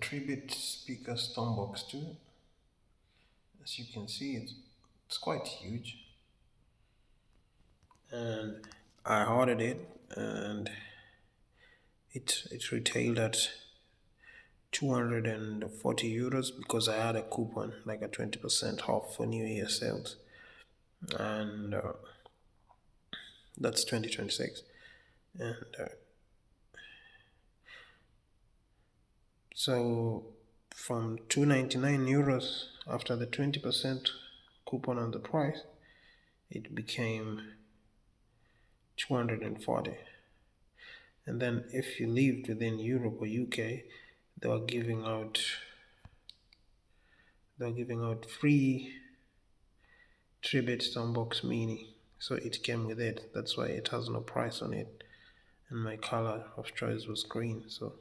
Tribit speaker Stormbox 2. As you can see, it's quite huge, and I ordered it, and it retailed at 240 euros because I had a coupon, like a 20% off for New Year sales, and that's 2026. And so from 299 euros after the 20% coupon on the price, it became 240. And then if you lived within Europe or UK, they were giving out free Tribit Stormbox Mini, so it came with it. That's why it has no price on it, and my color of choice was green. So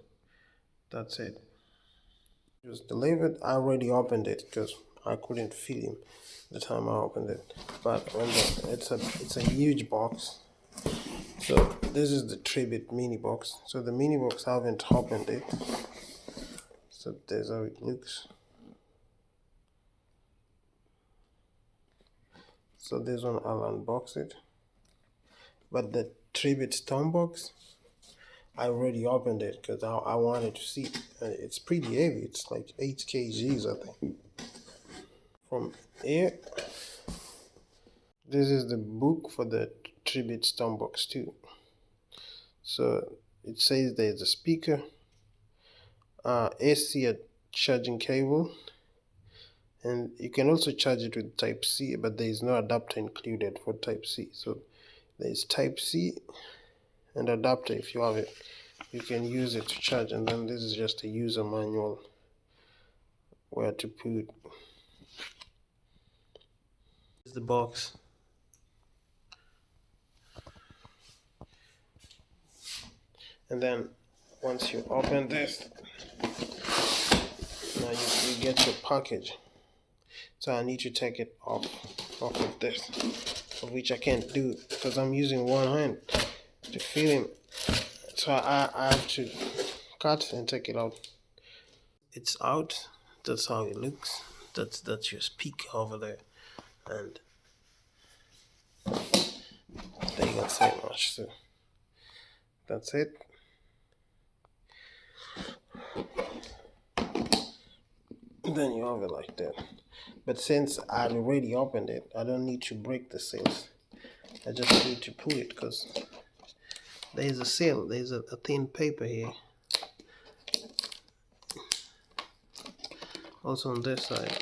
that's it. Just delivered. I already opened it because I couldn't film the time I opened it. But when it's a huge box. So this is the Tribit mini box. So the mini box, I haven't opened it. So there's how it looks. So this one I'll unbox it. But the Tribit Stormbox, I already opened it because I wanted to see. It's pretty heavy. It's like 8 kgs, I think. From here, this is the book for the Tribit Stormbox 2. So it says there's a speaker, AC charging cable, and you can also charge it with Type C, but there is no adapter included for Type C. So there's Type C and adapter. If you have it, you can use it to charge. And then this is just a user manual where to put. This is the box. And then once you open this, now you get your package. So I need to take it off of this, of which I can't do because I'm using one hand to film. So I have to cut and take it out. It's out. That's how it looks. That's your speaker over there, and they got so much. So that's it. Then you have it like that. But since I've already opened it, I don't need to break the seals. I just need to pull it because there's a seal. There's a thin paper here. Also on this side,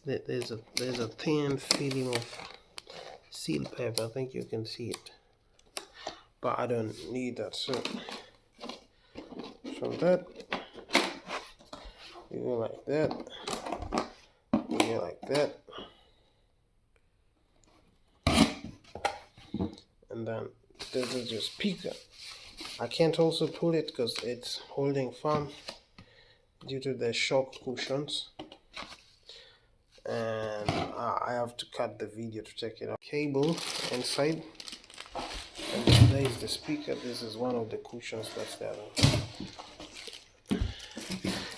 there's a thin film of seal paper. I think you can see it, but I don't need that. So from that, you go like that, you go like that, and then this is your speaker. I can't also pull it because it's holding firm due to the shock cushions, and I have to cut the video to take it out. Cable inside, and there is the speaker. This is one of the cushions that's there.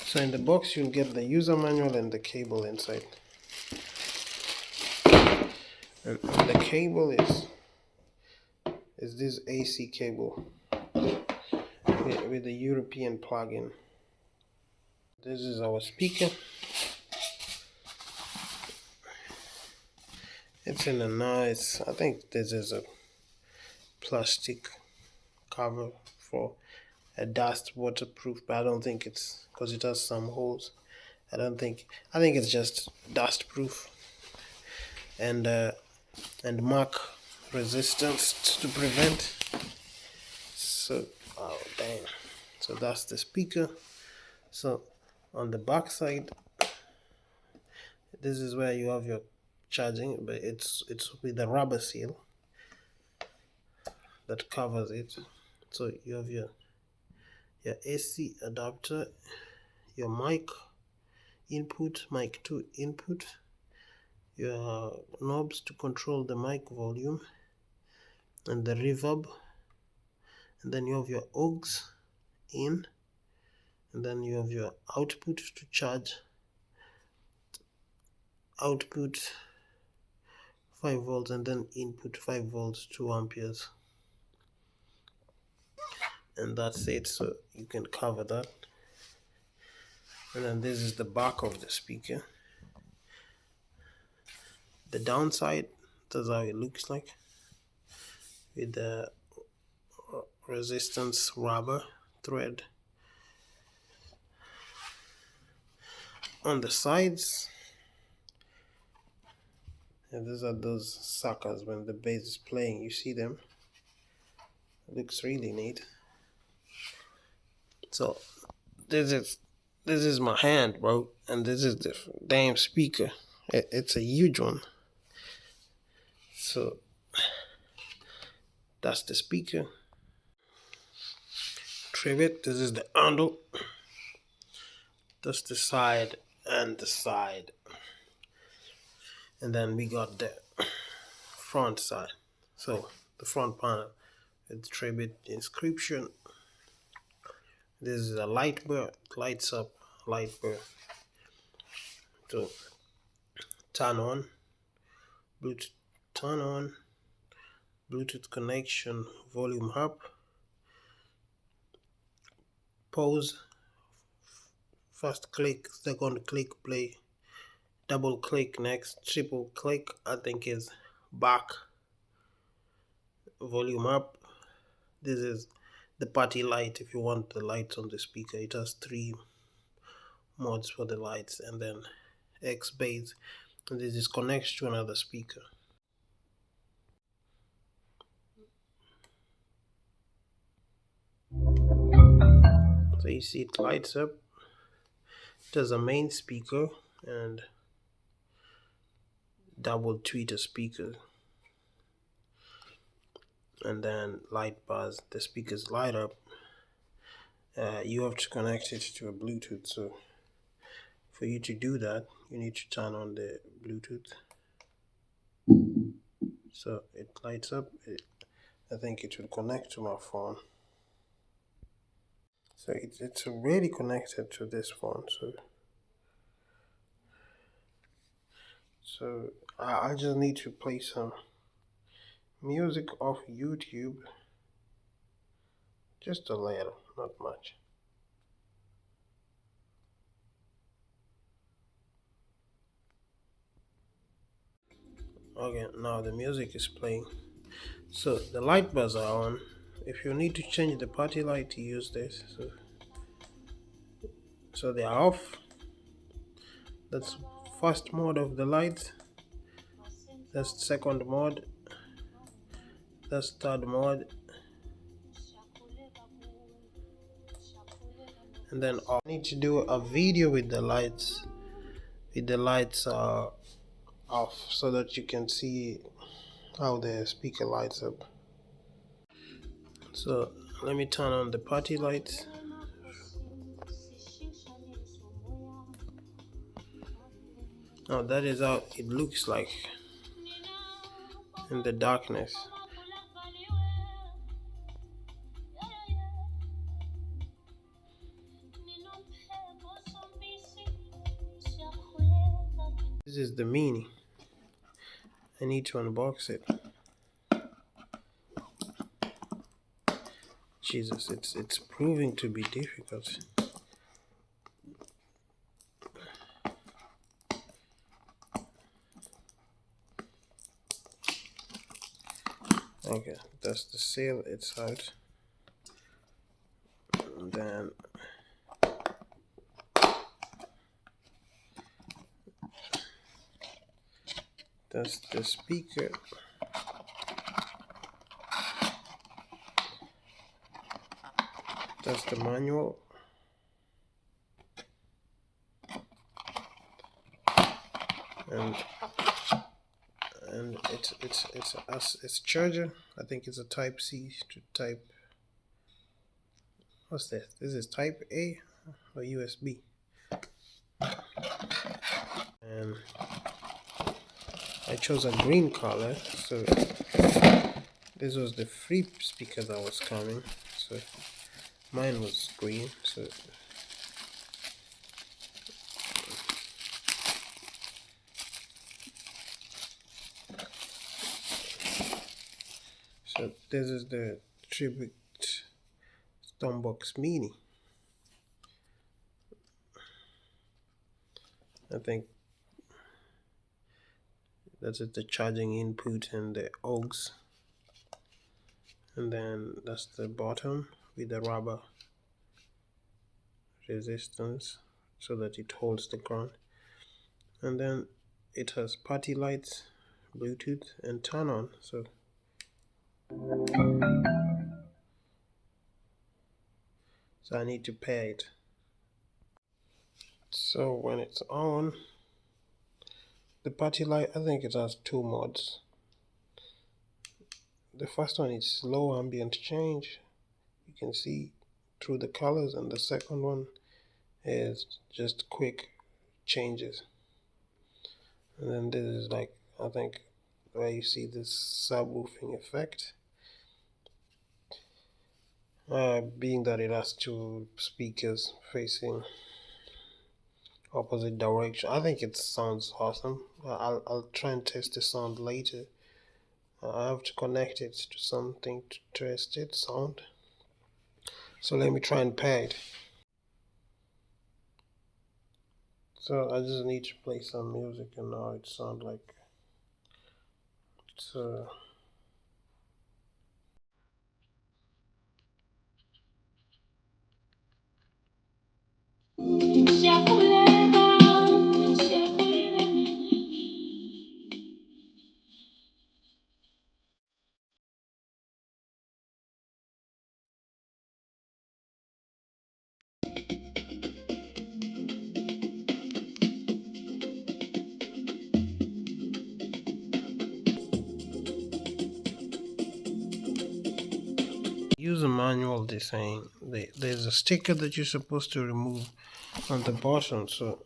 So in the box you'll get the user manual and the cable inside. And the cable is this AC cable with the European plug-in. This is our speaker. It's in a nice, I think this is a plastic cover for a dust waterproof, but I don't think it's, because it has some holes. I think it's just dust proof and mark resistance to prevent. So oh damn, so that's the speaker. So on the back side, this is where you have your charging, but it's with a rubber seal that covers it. So you have your AC adapter, your mic input, mic 2 input, your knobs to control the mic volume and the reverb, and then you have your aux in, and then you have your output to charge. Output 5 volts and then input 5 volts 2 amperes, and that's it. So you can cover that. And then this is the back of the speaker. The downside, that's how it looks like, with the resistance rubber thread on the sides. And these are those suckers when the bass is playing, you see them. It looks really neat. So this is my hand, bro, and this is the damn speaker. It's a huge one. So that's the speaker. Tribit, this is the handle. That's the side and the side. And then we got the front side. So the front panel with Tribit inscription. This is a light bar, lights up, light bar. So turn on, Bluetooth, turn on, Bluetooth connection, volume up, pause, first click, second click, play, double click, next, triple click, I think is back, volume up. This is the party light if you want the lights on the speaker. It has 3 modes for the lights, and then X bass, and this is connects to another speaker. So you see it lights up. It has a main speaker and double tweeter speaker, and then light bars. The speakers light up. You have to connect it to a Bluetooth, so for you to do that you need to turn on the Bluetooth, so it lights up. I think it will connect to my phone, so it's already connected to this phone. So I just need to play some music off YouTube, just a little, not much. Okay, now the music is playing. So the light bars are on. If you need to change the party light, you use this. So they are off. That's first mode of the lights. That's second mode. That's third mode. And then I need to do a video with the lights. Off, so that you can see how the speaker lights up. So let me turn on the party lights. Now that is how it looks like in the darkness. This is the Mini. I need to unbox it. Jesus, it's proving to be difficult. Okay, that's the seal, it's out. And then that's the speaker. That's the manual. And it's charger. I think it's a Type C to Type. What's this? This is Type A or USB. And I chose a green color, so this was the free speaker that was coming. So mine was green. So So this is the Tribit Stormbox Mini. I think that's the charging input and the aux, and then that's the bottom with the rubber resistance so that it holds the ground, and then it has party lights, Bluetooth, and turn on. So I need to pair it. So when it's on, the party light, I think it has two modes. The first one is slow ambient change, you can see through the colors, and the second one is just quick changes. And then this is like, I think, where you see this subwoofing effect, being that it has two speakers facing opposite direction. I think it sounds awesome. I'll try and test the sound later. I have to connect it to something to test its sound. So let me try and pair it. So I just need to play some music, and now it sounds like it's use a manual design. There's a sticker that you're supposed to remove on the bottom, so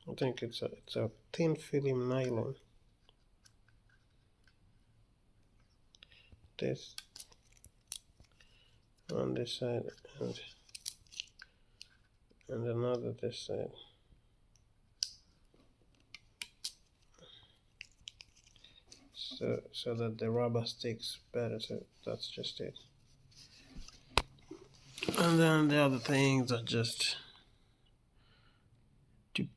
I think it's a thin film nylon. This on this side, and another this side. So that the rubber sticks better. So that's just it. And then the other things are just to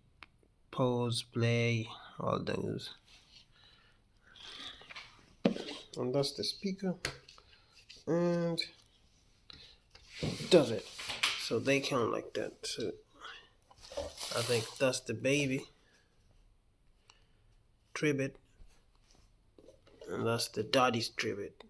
pause, play, all those. And that's the speaker, and does it. So they count like that. So I think that's the baby Tribit, and that's the daddy's Tribit.